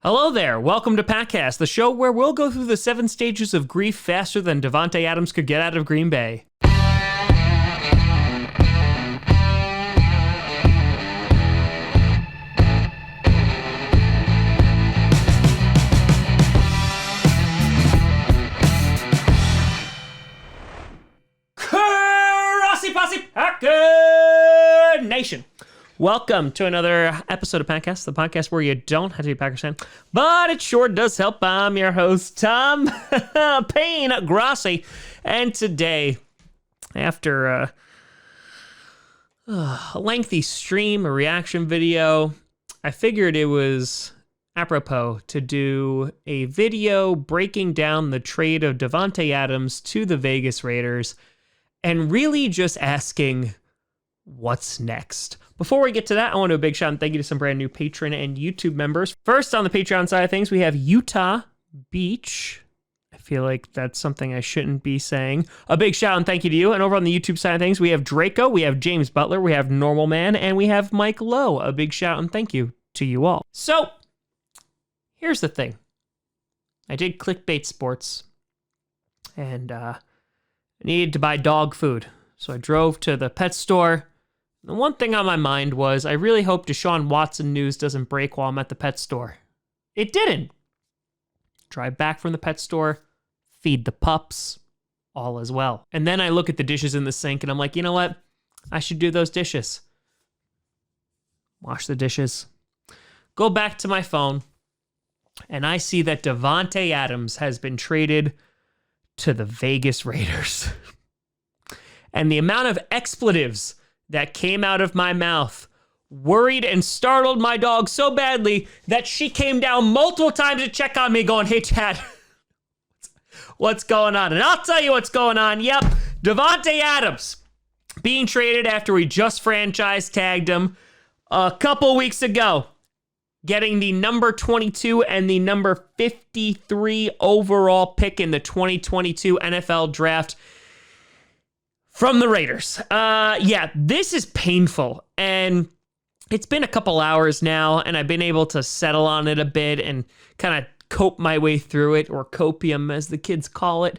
Hello there, welcome to Packcast, the show where we'll go through the 7 stages of grief faster than Davante Adams could get out of Green Bay. Grossi Posse Packer Nation. Welcome to another episode of Packcast, the podcast where you don't have to be a Packers fan, but it sure does help. I'm your host, Tom Payne Grossi, and today, after a lengthy stream, a reaction video, I figured it was apropos to do a video breaking down the trade of Davante Adams to the Vegas Raiders and really just asking, what's next? Before we get to that, I want to do a big shout and thank you to some brand new Patreon and YouTube members. First, on the Patreon side of things, we have Utah Beach. I feel like that's something I shouldn't be saying. A big shout and thank you to you. And over on the YouTube side of things, we have Draco, we have James Butler, we have Normal Man, and we have Mike Lowe. A big shout and thank you to you all. So, here's the thing. I did clickbait sports, and I needed to buy dog food. So I drove to the pet store. The one thing on my mind was I really hope Deshaun Watson news doesn't break while I'm at the pet store. It didn't. Drive back from the pet store, feed the pups, all is well. And then I look at the dishes in the sink and I'm like, you know what? I should do those dishes. Wash the dishes. Go back to my phone and I see that Davante Adams has been traded to the Vegas Raiders. And the amount of expletives that came out of my mouth worried and startled my dog so badly that she came down multiple times to check on me going, hey, Chad, what's going on? And I'll tell you what's going on. Yep, Davante Adams being traded after we just franchise tagged him a couple weeks ago, getting the number 22 and the number 53 overall pick in the 2022 NFL draft from the Raiders. Yeah, this is painful. And it's been a couple hours now, and I've been able to settle on it a bit and kind of cope my way through it, or copium as the kids call it.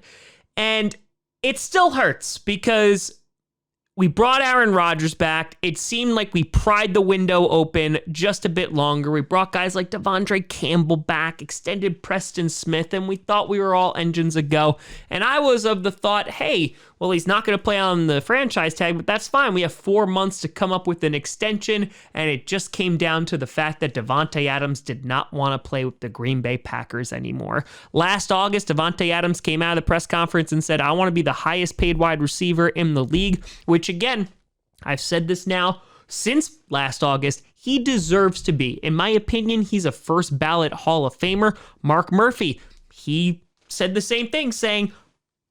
And it still hurts because we brought Aaron Rodgers back. It seemed like we pried the window open just a bit longer. We brought guys like Devondre Campbell back, extended Preston Smith, and we thought we were all engines a go. And I was of the thought, hey, well, he's not going to play on the franchise tag, but that's fine. We have 4 months to come up with an extension, and it just came down to the fact that Davante Adams did not want to play with the Green Bay Packers anymore. Last August, Davante Adams came out of the press conference and said, I want to be the highest paid wide receiver in the league, which again, I've said this now since last August, he deserves to be. In my opinion, he's a first ballot Hall of Famer. Mark Murphy, he said the same thing, saying,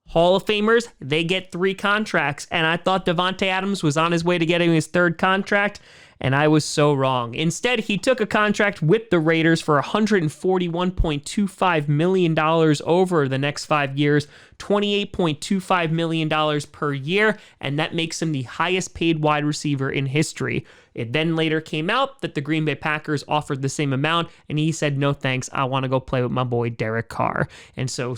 Hall of Famers, they get 3 contracts. And I thought Davante Adams was on his way to getting his 3rd contract, and I was so wrong. Instead, he took a contract with the Raiders for $141.25 million over the next 5 years, $28.25 million per year, and that makes him the highest paid wide receiver in history. It then later came out that the Green Bay Packers offered the same amount, and he said, no thanks, I want to go play with my boy Derek Carr. And so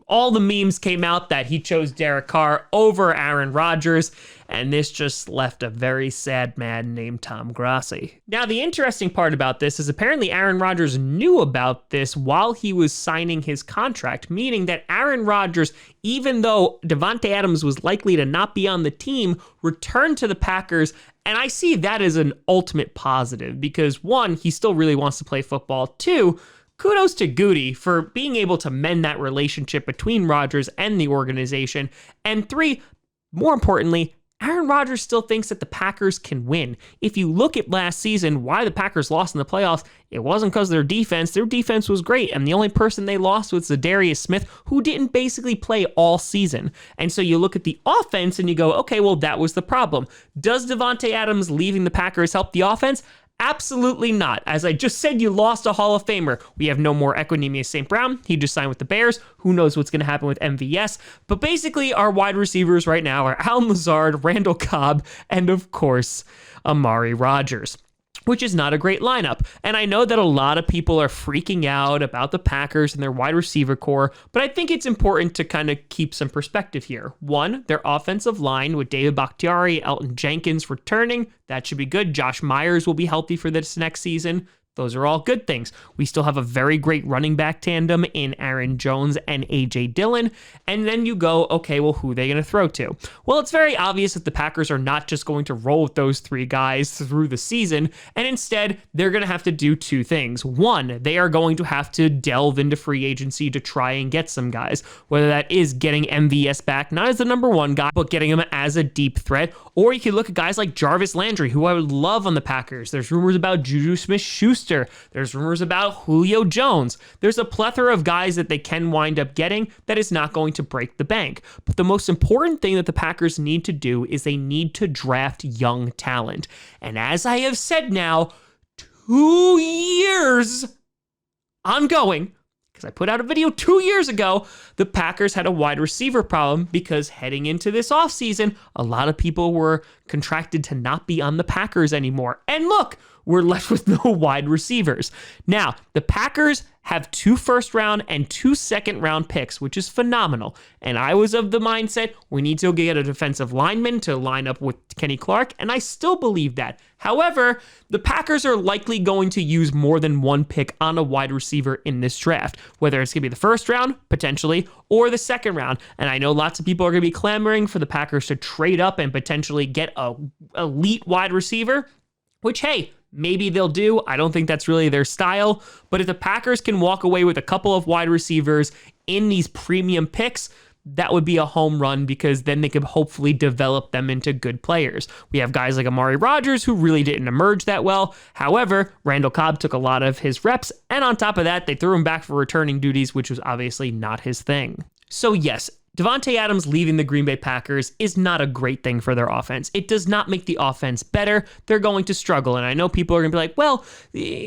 all the memes came out that he chose Derek Carr over Aaron Rodgers, and this just left a very sad man named Tom Grossi. Now, the interesting part about this is apparently Aaron Rodgers knew about this while he was signing his contract, meaning that Aaron Rodgers, even though Davante Adams was likely to not be on the team, returned to the Packers. And I see that as an ultimate positive because, 1, he still really wants to play football. 2, kudos to Goody for being able to mend that relationship between Rodgers and the organization. And 3, more importantly, Aaron Rodgers still thinks that the Packers can win. If you look at last season, why the Packers lost in the playoffs, it wasn't because of their defense. Their defense was great, and the only person they lost was Zadarius Smith, who didn't basically play all season. And so you look at the offense and you go, okay, well, that was the problem. Does Davante Adams leaving the Packers help the offense? Absolutely not. As I just said, you lost a Hall of Famer. We have no more Equanimeous St. Brown. He just signed with the Bears. Who knows what's going to happen with MVS? But basically, our wide receivers right now are Allen Lazard, Randall Cobb, and of course, Amari Rodgers. which is not a great lineup. And I know that a lot of people are freaking out about the Packers and their wide receiver core, but I think it's important to kind of keep some perspective here. One, their offensive line with David Bakhtiari, Elton Jenkins returning, that should be good. Josh Myers will be healthy for this next season. Those are all good things. We still have a very great running back tandem in Aaron Jones and A.J. Dillon. And then you go, okay, well, who are they going to throw to? Well, it's very obvious that the Packers are not just going to roll with those three guys through the season, and instead, they're going to have to do two things. One, they are going to have to delve into free agency to try and get some guys, whether that is getting MVS back, not as the number one guy, but getting him as a deep threat, or you can look at guys like Jarvis Landry, who I would love on the Packers. There's rumors about Juju Smith-Schuster. There's rumors about Julio Jones. There's a plethora of guys that they can wind up getting that is not going to break the bank. But the most important thing that the Packers need to do is they need to draft young talent. And as I have said now, 2 years ongoing, because I put out a video 2 years ago, the Packers had a wide receiver problem because heading into this offseason, a lot of people were contracted to not be on the Packers anymore. And look, we're left with no wide receivers. Now, the Packers have 2 first-round and 2 second-round picks, which is phenomenal. And I was of the mindset, we need to get a defensive lineman to line up with Kenny Clark, and I still believe that. However, the Packers are likely going to use more than one pick on a wide receiver in this draft, whether it's going to be the first round, potentially, or the second round. And I know lots of people are going to be clamoring for the Packers to trade up and potentially get a elite wide receiver, which, hey, maybe they'll do. I don't think that's really their style. But if the Packers can walk away with a couple of wide receivers in these premium picks, that would be a home run because then they could hopefully develop them into good players. We have guys like Amari Rodgers who really didn't emerge that well. However, Randall Cobb took a lot of his reps, and on top of that, they threw him back for returning duties, which was obviously not his thing. So yes, Davante Adams leaving the Green Bay Packers is not a great thing for their offense. It does not make the offense better. They're going to struggle. And I know people are going to be like, well,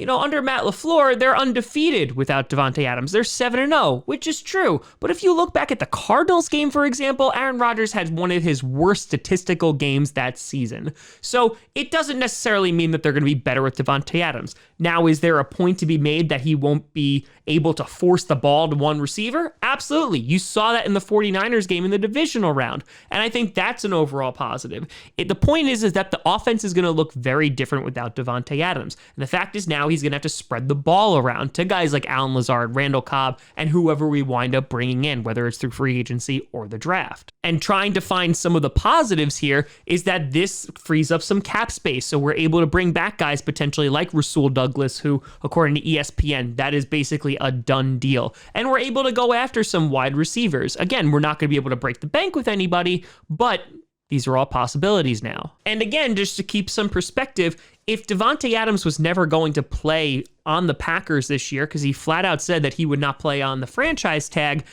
under Matt LaFleur, they're undefeated without Davante Adams. They're 7-0, which is true. But if you look back at the Cardinals game, for example, Aaron Rodgers had one of his worst statistical games that season. So it doesn't necessarily mean that they're going to be better with Davante Adams. Now, is there a point to be made that he won't be able to force the ball to one receiver? Absolutely. You saw that in the 49ers game in the divisional round. And I think that's an overall positive. The point is that the offense is going to look very different without Davante Adams. And the fact is now he's going to have to spread the ball around to guys like Allen Lazard, Randall Cobb, and whoever we wind up bringing in, whether it's through free agency or the draft. And trying to find some of the positives here is that this frees up some cap space. So we're able to bring back guys potentially like Rasul Douglas, who, according to ESPN, that is basically a done deal. And we're able to go after some wide receivers. Again, we're not going to be able to break the bank with anybody, but these are all possibilities now. And again, just to keep some perspective, if Davante Adams was never going to play on the Packers this year, because he flat out said that he would not play on the franchise tag,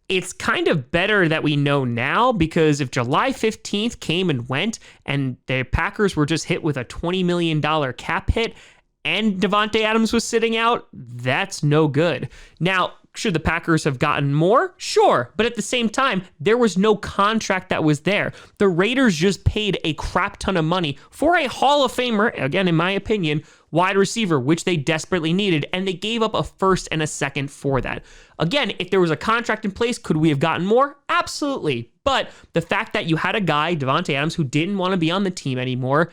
it's kind of better that we know now, because if July 15th came and went and the Packers were just hit with a $20 million cap hit and Davante Adams was sitting out, that's no good. Now, should the Packers have gotten more? Sure. But at the same time, there was no contract that was there. The Raiders just paid a crap ton of money for a Hall of Famer, again, in my opinion, wide receiver, which they desperately needed, and they gave up a first and a second for that. Again, if there was a contract in place, could we have gotten more? Absolutely. But the fact that you had a guy, Davante Adams, who didn't want to be on the team anymore,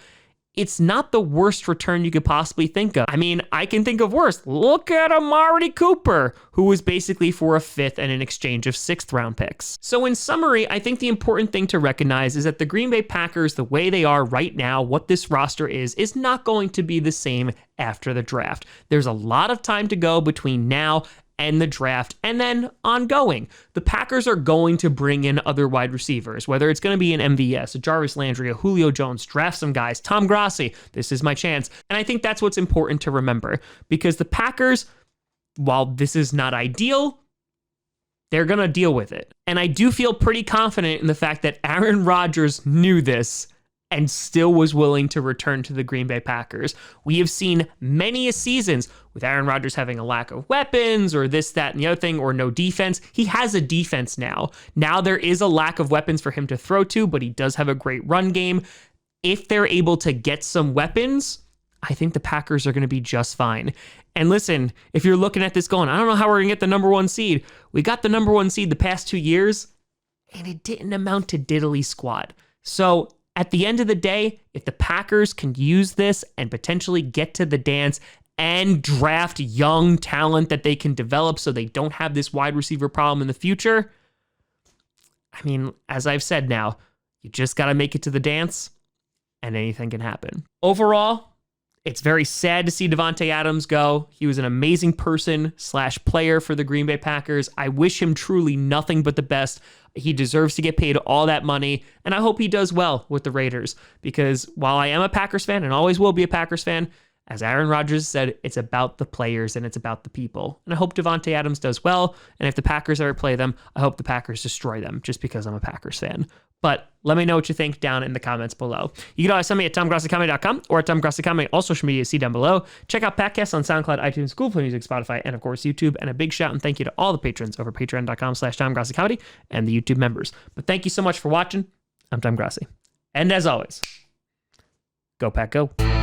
it's not the worst return you could possibly think of. I mean, I can think of worse. Look at Amari Cooper, who was basically for a 5th and an exchange of 6th round picks. So in summary, I think the important thing to recognize is that the Green Bay Packers, the way they are right now, what this roster is not going to be the same after the draft. There's a lot of time to go between now and the draft, and then ongoing. The Packers are going to bring in other wide receivers, whether it's going to be an MVS, a Jarvis Landry, a Julio Jones, draft some guys, Tom Grossi, this is my chance. And I think that's what's important to remember, because the Packers, while this is not ideal, they're going to deal with it. And I do feel pretty confident in the fact that Aaron Rodgers knew this and still was willing to return to the Green Bay Packers. We have seen many seasons with Aaron Rodgers having a lack of weapons or this, that, and the other thing, or no defense. He has a defense now. Now there is a lack of weapons for him to throw to, but he does have a great run game. If they're able to get some weapons, I think the Packers are going to be just fine. And listen, if you're looking at this going, I don't know how we're going to get the number 1 seed. We got the number 1 seed the past 2 years, and it didn't amount to diddly squat. So at the end of the day, if the Packers can use this and potentially get to the dance and draft young talent that they can develop so they don't have this wide receiver problem in the future, I mean, as I've said now, you just got to make it to the dance and anything can happen. Overall, it's very sad to see Davante Adams go. He was an amazing person/player for the Green Bay Packers. I wish him truly nothing but the best. He deserves to get paid all that money, and I hope he does well with the Raiders, because while I am a Packers fan and always will be a Packers fan, as Aaron Rodgers said, it's about the players and it's about the people. And I hope Davante Adams does well, and if the Packers ever play them, I hope the Packers destroy them just because I'm a Packers fan. But let me know what you think down in the comments below. You can always send me at TomGrossiComedy.com or at TomGrossiComedy, all social media, see down below. Check out podcasts on SoundCloud, iTunes, Google Play Music, Spotify, and of course YouTube. And a big shout and thank you to all the patrons over patreon.com/TomGrossiComedy and the YouTube members. But thank you so much for watching. I'm Tom Grossi. And as always, go Pack Go.